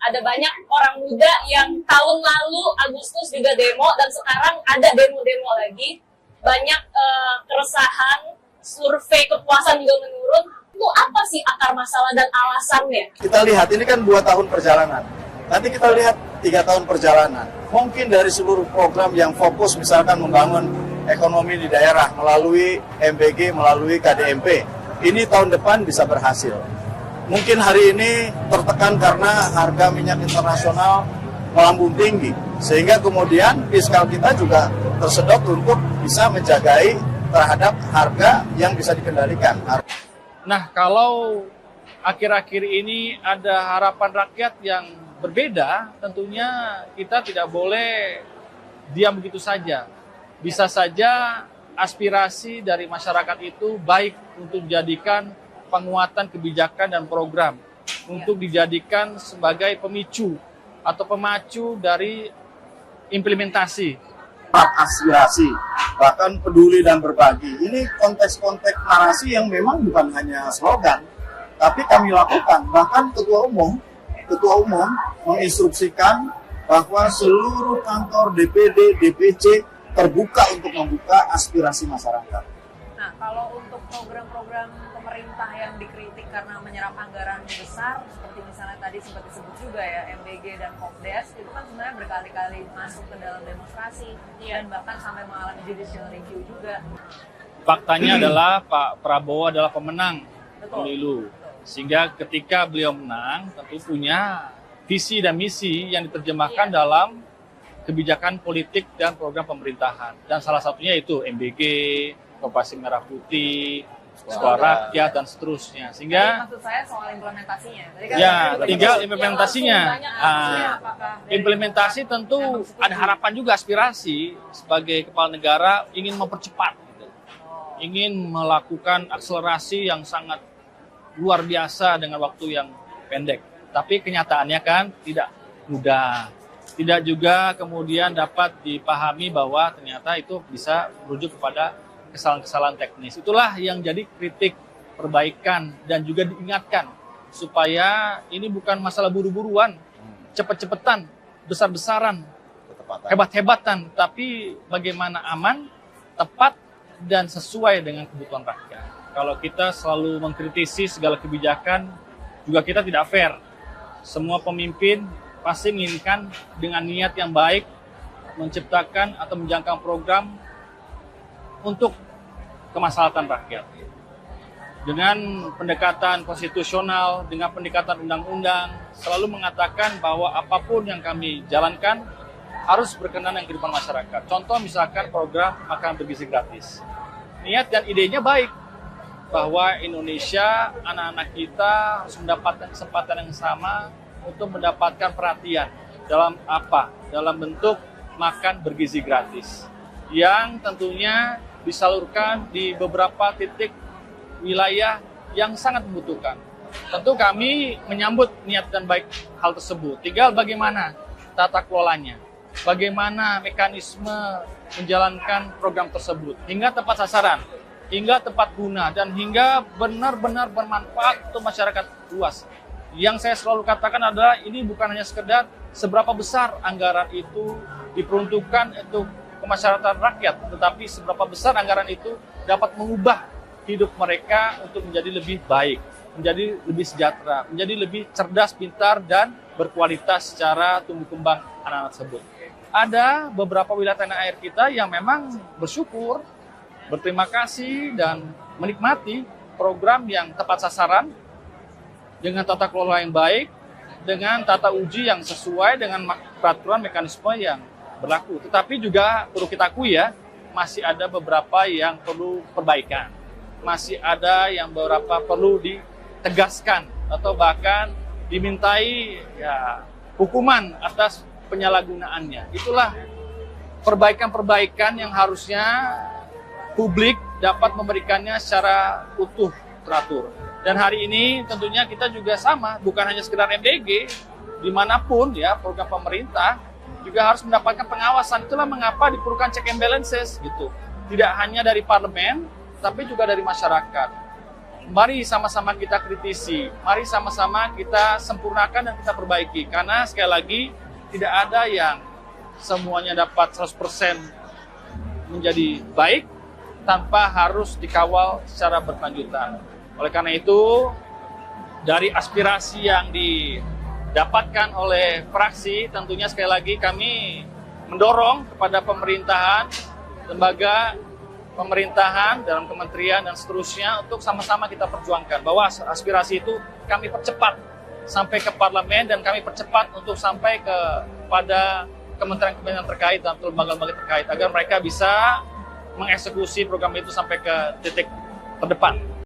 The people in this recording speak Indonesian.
Ada banyak orang muda yang tahun lalu Agustus juga demo dan sekarang ada demo-demo lagi. Banyak keresahan, survei kepuasan juga menurun. Itu apa sih akar masalah dan alasannya? Kita lihat ini kan 2 tahun perjalanan. Nanti kita lihat 3 tahun perjalanan. Mungkin dari seluruh program yang fokus misalkan membangun ekonomi di daerah melalui MBG, melalui KDMP. Ini tahun depan bisa berhasil. Mungkin hari ini tertekan karena harga minyak internasional melambung tinggi. Sehingga kemudian fiskal kita juga tersedot untuk bisa menjagai terhadap harga yang bisa dikendalikan. Nah, kalau akhir-akhir ini ada harapan rakyat yang berbeda, tentunya kita tidak boleh diam begitu saja. Bisa saja aspirasi dari masyarakat itu baik untuk dijadikan penguatan kebijakan dan program, untuk dijadikan sebagai pemicu atau pemacu dari implementasi. Aspirasi, bahkan peduli dan berbagi. Ini konteks-konteks narasi yang memang bukan hanya slogan, tapi kami lakukan. Bahkan Ketua Umum menginstruksikan bahwa seluruh kantor DPD, DPC terbuka untuk membuka aspirasi masyarakat. Nah, kalau untuk program-program pemerintah yang dikritik karena menyerap anggaran besar, seperti misalnya tadi sempat disebut juga ya, MBG dan Kopdes, itu kan sebenarnya berkali-kali masuk ke dalam demonstrasi, dan bahkan sampai mengalami judicial review juga. Faktanya adalah Pak Prabowo adalah pemenang pemilu. Sehingga ketika beliau menang, tentu punya visi dan misi yang diterjemahkan dalam kebijakan politik dan program pemerintahan. Dan salah satunya itu MBG, Koperasi Merah Putih, Suara Rakyat, dan seterusnya. Sehingga maksud saya soal implementasinya. Tadi kan ya, tinggal implementasinya. Implementasi Implementasi tentu ada harapan juga, aspirasi sebagai kepala negara ingin mempercepat, gitu. Ingin melakukan akselerasi yang sangat luar biasa dengan waktu yang pendek. Tapi kenyataannya kan tidak mudah. Tidak juga kemudian dapat dipahami bahwa ternyata itu bisa merujuk kepada kesalahan-kesalahan teknis. Itulah yang jadi kritik, perbaikan, dan juga diingatkan supaya ini bukan masalah buru-buruan, cepet-cepetan, besar-besaran, hebat-hebatan, tapi bagaimana aman, tepat, dan sesuai dengan kebutuhan rakyat. Kalau kita selalu mengkritisi segala kebijakan, juga kita tidak fair. Semua pemimpin pasti menginginkan dengan niat yang baik, menciptakan atau menjangkau program untuk kemaslahatan rakyat. Dengan pendekatan konstitusional, dengan pendekatan undang-undang, selalu mengatakan bahwa apapun yang kami jalankan harus berkenan dengan kehidupan masyarakat. Contoh misalkan program makan bergizi gratis. Niat dan idenya baik, bahwa Indonesia, anak-anak kita harus mendapatkan kesempatan yang sama untuk mendapatkan perhatian. Dalam apa? Dalam bentuk makan bergizi gratis. Yang tentunya disalurkan di beberapa titik wilayah yang sangat membutuhkan. Tentu kami menyambut niat dan baik hal tersebut. Tinggal bagaimana tata kelolanya, bagaimana mekanisme menjalankan program tersebut hingga tepat sasaran, hingga tepat guna, dan hingga benar-benar bermanfaat untuk masyarakat luas. Yang saya selalu katakan adalah ini bukan hanya sekedar seberapa besar anggaran itu diperuntukkan untuk kemasyarakatan rakyat, tetapi seberapa besar anggaran itu dapat mengubah hidup mereka untuk menjadi lebih baik, menjadi lebih sejahtera, menjadi lebih cerdas, pintar, dan berkualitas secara tumbuh kembang anak-anak tersebut. Ada beberapa wilayah tanah air kita yang memang bersyukur, berterima kasih, dan menikmati program yang tepat sasaran, dengan tata kelola yang baik, dengan tata uji yang sesuai dengan peraturan mekanisme yang berlaku. Tetapi juga perlu kita akui ya, masih ada beberapa yang perlu perbaikan. Masih ada yang beberapa perlu ditegaskan atau bahkan dimintai ya hukuman atas penyalahgunaannya. Itulah perbaikan-perbaikan yang harusnya publik dapat memberikannya secara utuh, teratur. Dan hari ini tentunya kita juga sama, bukan hanya sekedar MBG, dimanapun ya program pemerintah juga harus mendapatkan pengawasan. Itulah mengapa diperlukan check and balances gitu. Tidak hanya dari parlemen, tapi juga dari masyarakat. mari sama-sama kita kritisi, mari sama-sama kita sempurnakan dan kita perbaiki. Karena sekali lagi, tidak ada yang semuanya dapat 100% menjadi baik tanpa harus dikawal secara berkelanjutan. Oleh karena itu, dari aspirasi yang didapatkan oleh fraksi, tentunya sekali lagi kami mendorong kepada pemerintahan, lembaga pemerintahan dalam kementerian dan seterusnya untuk sama-sama kita perjuangkan bahwa aspirasi itu kami percepat sampai ke parlemen dan kami percepat untuk sampai kepada kementerian-kementerian terkait dan lembaga-lembaga terkait agar mereka bisa mengeksekusi program itu sampai ke titik terdepan.